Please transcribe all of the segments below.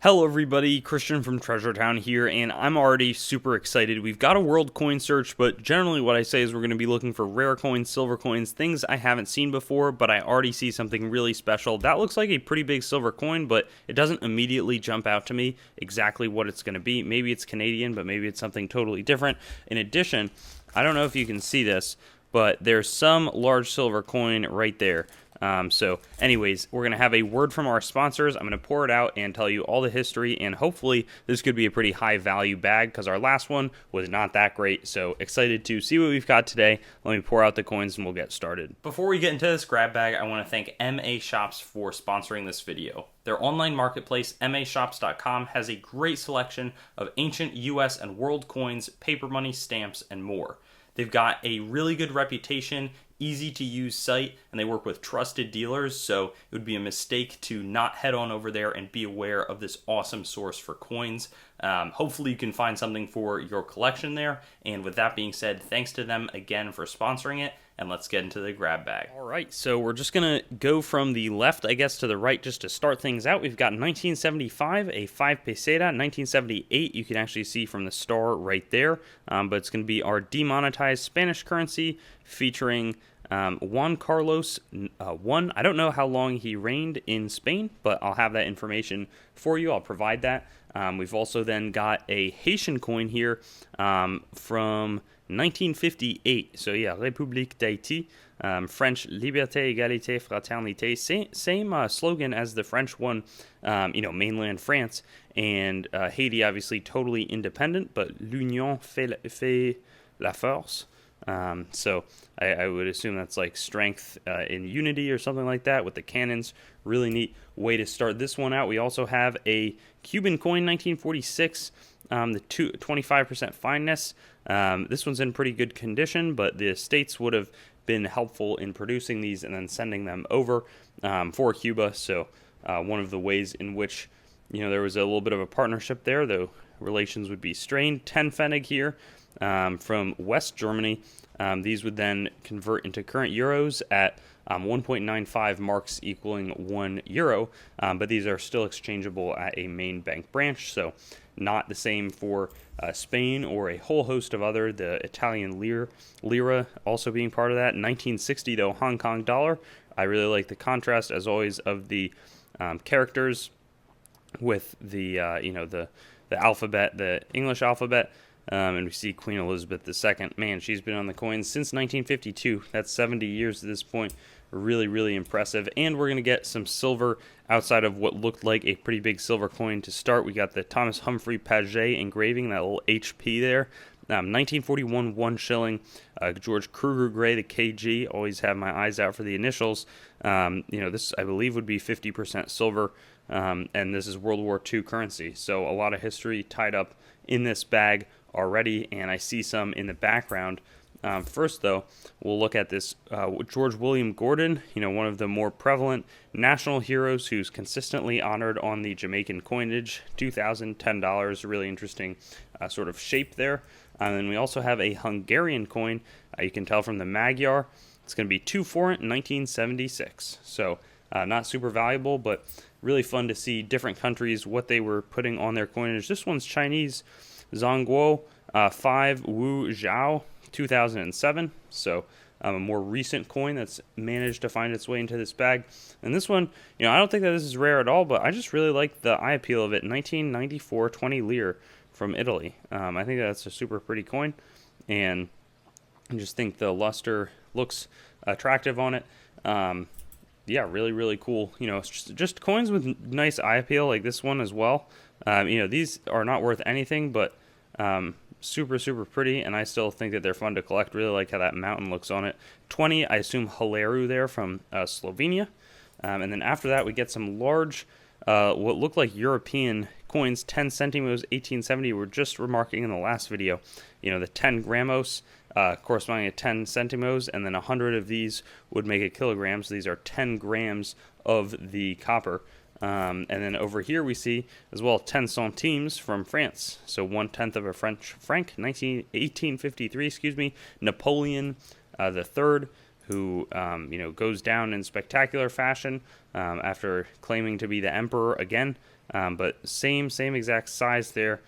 Hello everybody, Christian from Treasure Town here, and I'm already super excited. We've got a world coin search, but generally what I say is we're going to be looking for rare coins, silver coins, things I haven't seen before, but I already see something really special. That looks like a pretty big silver coin, but it doesn't immediately jump out to me exactly what it's going to be. Maybe it's Canadian, but maybe it's something totally different. In addition, I don't know if you can see this, but there's some large silver coin right there. So anyways, we're going to have a word from our sponsors. I'm going to pour it out and tell you all the history, and hopefully this could be a pretty high value bag because our last one was not that great. So excited to see what we've got today. Let me pour out the coins and we'll get started. Before we get into this grab bag, I want to thank MA Shops for sponsoring this video. Their online marketplace, mashops.com, has a great selection of ancient US and world coins, paper money, stamps, and more. They've got a really good reputation, easy to use site, and they work with trusted dealers, so it would be a mistake to not head on over there and be aware of this awesome source for coins. Hopefully you can find something for your collection there, and with that being said, thanks to them again for sponsoring it, and let's get into the grab bag. Alright, so we're just going to go from the left, I guess, to the right just to start things out. We've got 1975, a 5 peseta. 1978, you can actually see from the star right there, but it's going to be our demonetized Spanish currency featuring Juan Carlos I. I don't know how long he reigned in Spain, but I'll have that information for you. I'll provide that. We've also then got a Haitian coin here from 1958. So yeah, République d'Haïti, French Liberté, Égalité, Fraternité. Same slogan as the French one, mainland France. And Haiti, obviously totally independent, but l'union fait la force. So I would assume that's like strength in unity or something like that with the cannons. Really neat way to start this one out. We also have a Cuban coin, 1946, the 25% fineness. This one's in pretty good condition, but the states would have been helpful in producing these and then sending them over for Cuba. So one of the ways in which there was a little bit of a partnership there, though relations would be strained. 10 Pfennig here. From West Germany. These would then convert into current euros at 1.95 marks equaling 1 euro, but these are still exchangeable at a main bank branch, so not the same for Spain or a whole host of other, the Italian lira also being part of that. 1960, though, Hong Kong dollar. I really like the contrast, as always, of the characters with the alphabet, the English alphabet. And we see Queen Elizabeth II. Man, she's been on the coins since 1952. That's 70 years at this point. Really, really impressive. And we're going to get some silver outside of what looked like a pretty big silver coin to start. We got the Thomas Humphrey Paget engraving, that little HP there. 1941 1 shilling. George Kruger Gray, the KG. Always have my eyes out for the initials. This, I believe, would be 50% silver. And this is World War II currency. So a lot of history tied up in this bag already, and I see some in the background. First, though, we'll look at this George William Gordon, one of the more prevalent national heroes who's consistently honored on the Jamaican coinage. $2,010, really interesting sort of shape there. And then we also have a Hungarian coin. You can tell from the Magyar. It's going to be 2 forint, 1976. So not super valuable, but really fun to see different countries, what they were putting on their coinage. This one's Chinese. Zhongguo 5 Wu Zhao 2007, so a more recent coin that's managed to find its way into this bag. And this one, I don't think that this is rare at all, but I just really like the eye appeal of it. 1994 20 lire from Italy. I think that's a super pretty coin, and I just think the luster looks attractive on it. Yeah, really, really cool. It's just coins with nice eye appeal, like this one as well. These are not worth anything, but super, super pretty, and I still think that they're fun to collect. Really like how that mountain looks on it. 20, I assume Hilaru there from Slovenia. And then after that, we get some large, what look like European coins, 10 centimos, 1870. We were just remarking in the last video, the 10 gramos corresponding to 10 centimos, and then 100 of these would make a kilogram. So these are 10 grams of the copper. And then over here we see as well 10 centimes from France. So 1/10 of a French franc, 1853, Napoleon the Third, who goes down in spectacular fashion after claiming to be the emperor again. but same exact size there.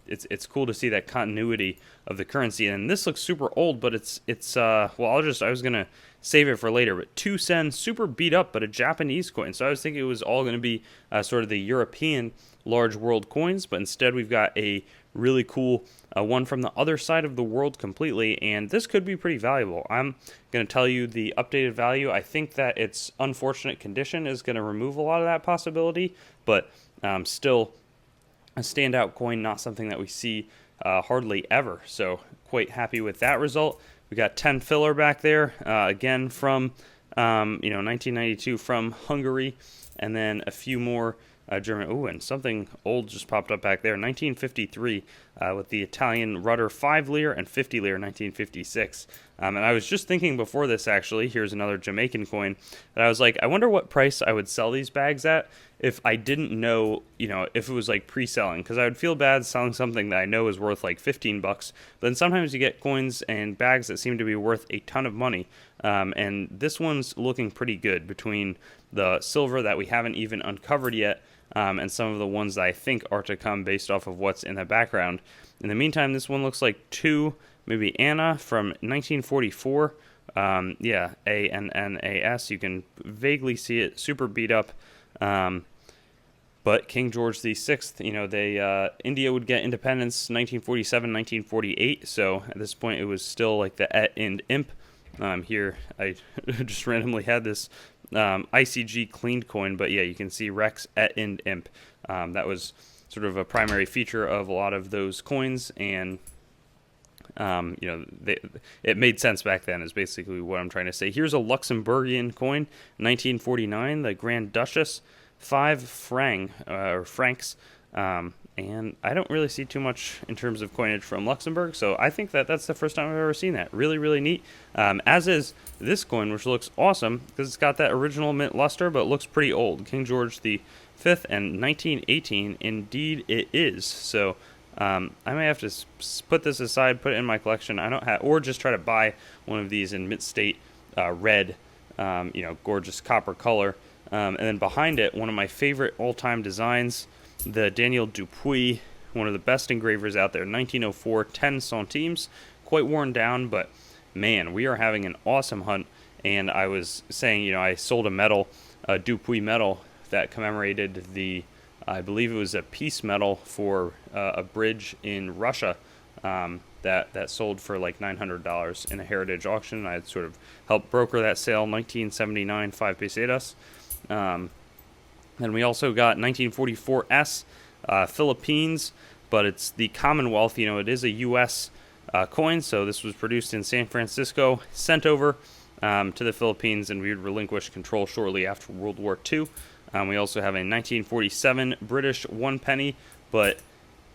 It's cool to see that continuity of the currency, and this looks super old, but it's well, I was gonna save it for later, but 2 sen, super beat up, but a Japanese coin. So I was thinking it was all gonna be sort of the European large world coins, but instead we've got a really cool one from the other side of the world completely, and this could be pretty valuable. I'm going to tell you the updated value. I think that its unfortunate condition is going to remove a lot of that possibility, but still a standout coin, not something that we see hardly ever. So quite happy with that result. We got 10 filler back there, again from 1992 from Hungary, and then a few more German. Oh, and something old just popped up back there. 1953 with the Italian rudder 5 lire and 50 lire 1956. And I was just thinking before this, actually, here's another Jamaican coin, that I was like, I wonder what price I would sell these bags at if I didn't know, if it was like pre-selling, because I would feel bad selling something that I know is worth like $15. But then sometimes you get coins and bags that seem to be worth a ton of money. And this one's looking pretty good between the silver that we haven't even uncovered yet, and some of the ones that I think are to come based off of what's in the background. In the meantime, this one looks like maybe Anna from 1944. Yeah, ANNAS. You can vaguely see it, super beat up. But King George VI, India would get independence 1947, 1948. So at this point, it was still like the Et and Imp. Here, I just randomly had this ICG cleaned coin, but yeah, you can see Rex, Et, and Imp. That was sort of a primary feature of a lot of those coins, and it made sense back then, is basically what I'm trying to say. Here's a Luxembourgian coin, 1949, the Grand Duchess, 5 francs, and I don't really see too much in terms of coinage from Luxembourg, so I think that's the first time I've ever seen that. Really, really neat. As is this coin, which looks awesome because it's got that original mint luster, but looks pretty old. King George V and 1918, indeed it is. So I may have to put this aside, put it in my collection. I don't have, or just try to buy one of these in mint state red, gorgeous copper color. And then behind it, one of my favorite all-time designs, the Daniel Dupuy, one of the best engravers out there, 1904, 10 centimes, quite worn down, but man, we are having an awesome hunt. And I was saying, I sold a medal, a Dupuy medal that commemorated I believe it was a peace medal for a bridge in Russia that sold for like $900 in a heritage auction. I had sort of helped broker that sale, 1979, 5 pesetas. And we also got 1944 Philippines, but it's the Commonwealth. It is a U.S. Coin, so this was produced in San Francisco, sent over to the Philippines, and we would relinquish control shortly after World War II. We also have a 1947 British 1 penny, but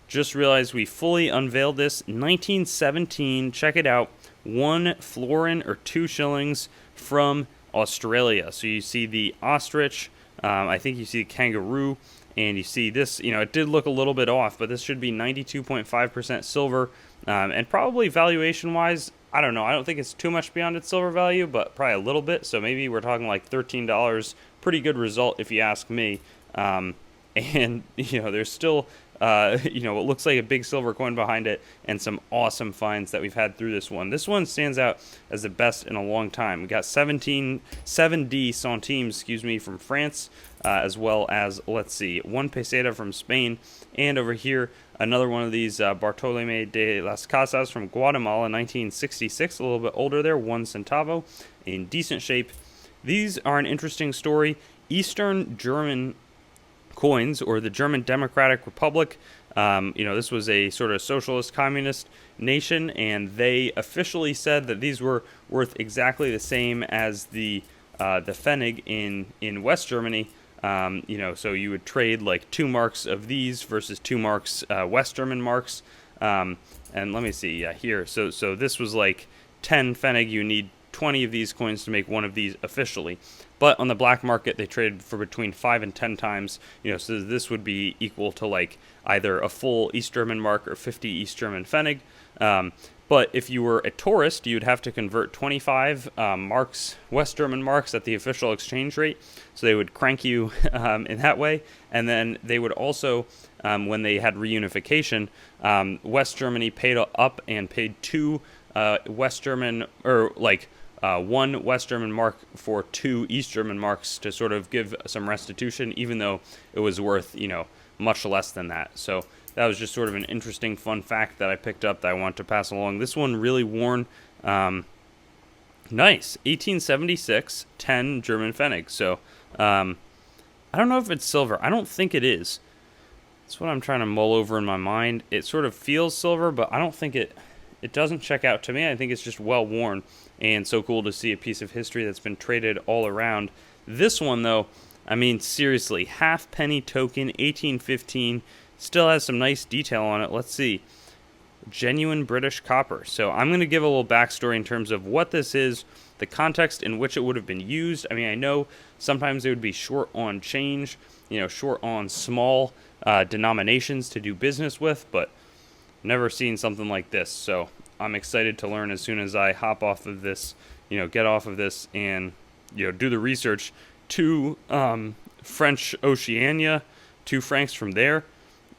just realized we fully unveiled this. 1917, check it out, 1 florin or 2 shillings from Australia. So you see the ostrich, I think you see the kangaroo, and you see this, it did look a little bit off, but this should be 92.5% silver, and probably valuation-wise, I don't know, I don't think it's too much beyond its silver value, but probably a little bit, so maybe we're talking like $13, pretty good result if you ask me, and, there's still, what looks like a big silver coin behind it, and some awesome finds that we've had through this one. This one stands out as the best in a long time. We got 7D centimes, from France, as well as, 1 peseta from Spain, and over here, another one of these Bartolome de las Casas from Guatemala, 1966, a little bit older there, 1 centavo, in decent shape. These are an interesting story. Eastern German coins, or the German Democratic Republic. This was a sort of socialist communist nation, and they officially said that these were worth exactly the same as the Pfennig in West Germany. So you would trade like 2 marks of these versus 2 marks West German marks. And let me see, here. So this was like 10 Pfennig. You need 20 of these coins to make 1 of these officially. But on the black market, they traded for between 5 and 10 times. So this would be equal to like either a full East German mark or 50 East German Pfennig. But if you were a tourist, you'd have to convert 25 marks, West German marks, at the official exchange rate. So they would crank you in that way. And then they would also, when they had reunification, West Germany paid up and paid two West German, or like one West German mark for two East German marks to sort of give some restitution, even though it was worth, much less than that. So that was just sort of an interesting fun fact that I picked up that I want to pass along. This one really worn. Nice. 1876, 10 German Pfennig. So I don't know if it's silver. I don't think it is. That's what I'm trying to mull over in my mind. It sort of feels silver, but I don't think it doesn't check out to me. I think it's just well worn, and so cool to see a piece of history that's been traded all around. This one, though, I mean, seriously, half penny token, 1815. Still has some nice detail on it. Let's see. Genuine British copper. So I'm going to give a little backstory in terms of what this is, the context in which it would have been used. I mean, I know sometimes it would be short on change, short on small denominations to do business with, but never seen something like this. So I'm excited to learn as soon as I hop off of this, get off of this and, do the research to French Oceania, 2 francs from there.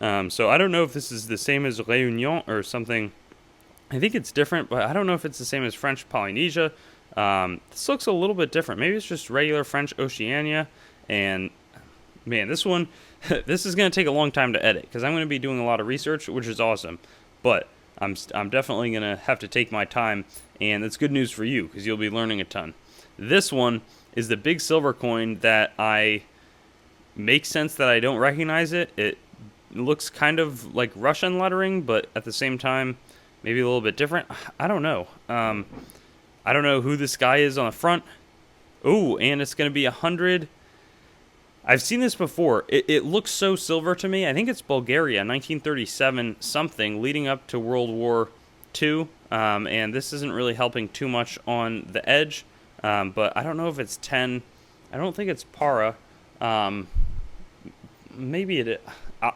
So I don't know if this is the same as Réunion or something. I think it's different, but I don't know if it's the same as French Polynesia. This looks a little bit different. Maybe it's just regular French Oceania. And man, this one, this is going to take a long time to edit because I'm going to be doing a lot of research, which is awesome. But I'm definitely going to have to take my time, and that's good news for you because you'll be learning a ton. This one is the big silver coin that makes sense that I don't recognize it. It looks kind of like Russian lettering, but at the same time, maybe a little bit different. I don't know. I don't know who this guy is on the front. Oh, and it's going to be 100. I've seen this before. It looks so silver to me. I think it's Bulgaria, 1937 something, leading up to World War II. And this isn't really helping too much on the edge. But I don't know if it's 10. I don't think it's para. Maybe it is.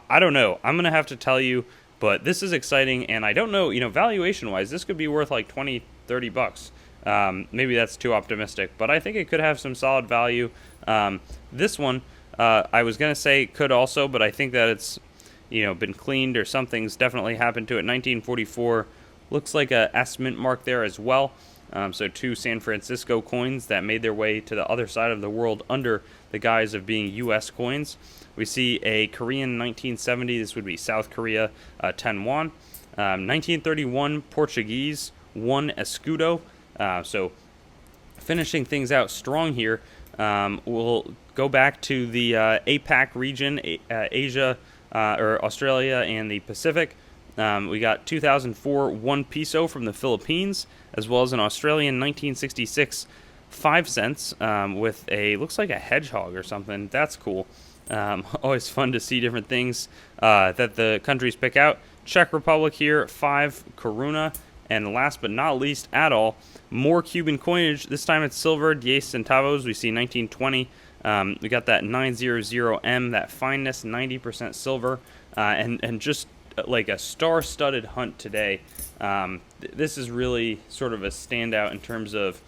I don't know. I'm going to have to tell you, but this is exciting, and I don't know, valuation-wise, this could be worth like 20, 30 bucks. Maybe that's too optimistic, but I think it could have some solid value. This one, I was going to say could also, but I think that it's, been cleaned or something's definitely happened to it. 1944, looks like a S mint mark there as well. So 2 San Francisco coins that made their way to the other side of the world under the guise of being U.S. coins. We see a Korean 1970, this would be South Korea, 10 won. 1931 Portuguese, 1 escudo. So finishing things out strong here. We'll go back to the APAC region, Asia, or Australia and the Pacific. We got 2004 1 peso from the Philippines, as well as an Australian 1966 5 cents with looks like a hedgehog or something. That's cool. Always fun to see different things that the countries pick out. Czech Republic here, 5 koruna. And last but not least at all, more Cuban coinage. This time it's silver, 10 centavos. We see 1920. We got that 900M, that fineness, 90% silver. And just like a star-studded hunt today. This is really sort of a standout in terms of,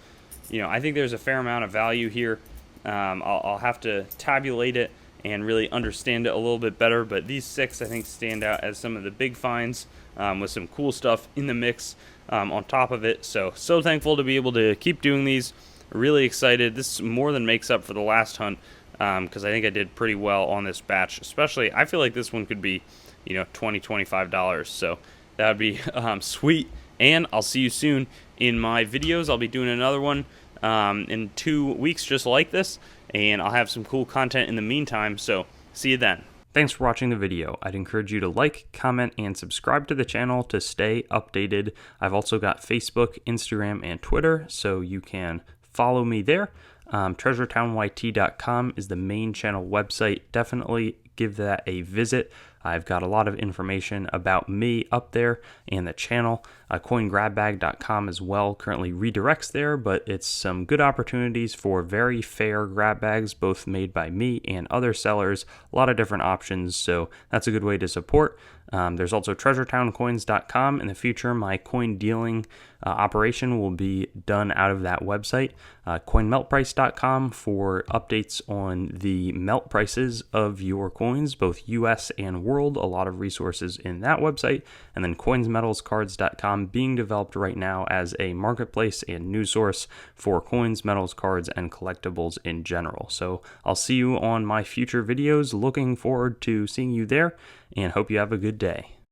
I think there's a fair amount of value here. I'll have to tabulate it and really understand it a little bit better, but these 6 I think stand out as some of the big finds with some cool stuff in the mix on top of it. So thankful to be able to keep doing these. Really excited. This more than makes up for the last hunt because I think I did pretty well on this batch. Especially, I feel like this one could be, $20, $25. So that would be sweet. And I'll see you soon in my videos. I'll be doing another one in 2 weeks just like this, and I'll have some cool content in the meantime. So see you then. Thanks for watching the video. I'd encourage you to like, comment, and subscribe to the channel to stay updated. I've also got Facebook, Instagram, and Twitter, so you can follow me there. TreasureTownYT.com is the main channel website. Definitely give that a visit. I've got a lot of information about me up there and the channel. CoinGrabBag.com as well currently redirects there, but it's some good opportunities for very fair grab bags, both made by me and other sellers. A lot of different options, so that's a good way to support. There's also TreasureTownCoins.com. In the future, my coin dealing operation will be done out of that website. CoinMeltPrice.com for updates on the melt prices of your coins, both US and world. A lot of resources in that website. And then CoinsMetalsCards.com being developed right now as a marketplace and news source for coins, metals, cards, and collectibles in general. So I'll see you on my future videos. Looking forward to seeing you there, and hope you have a good day.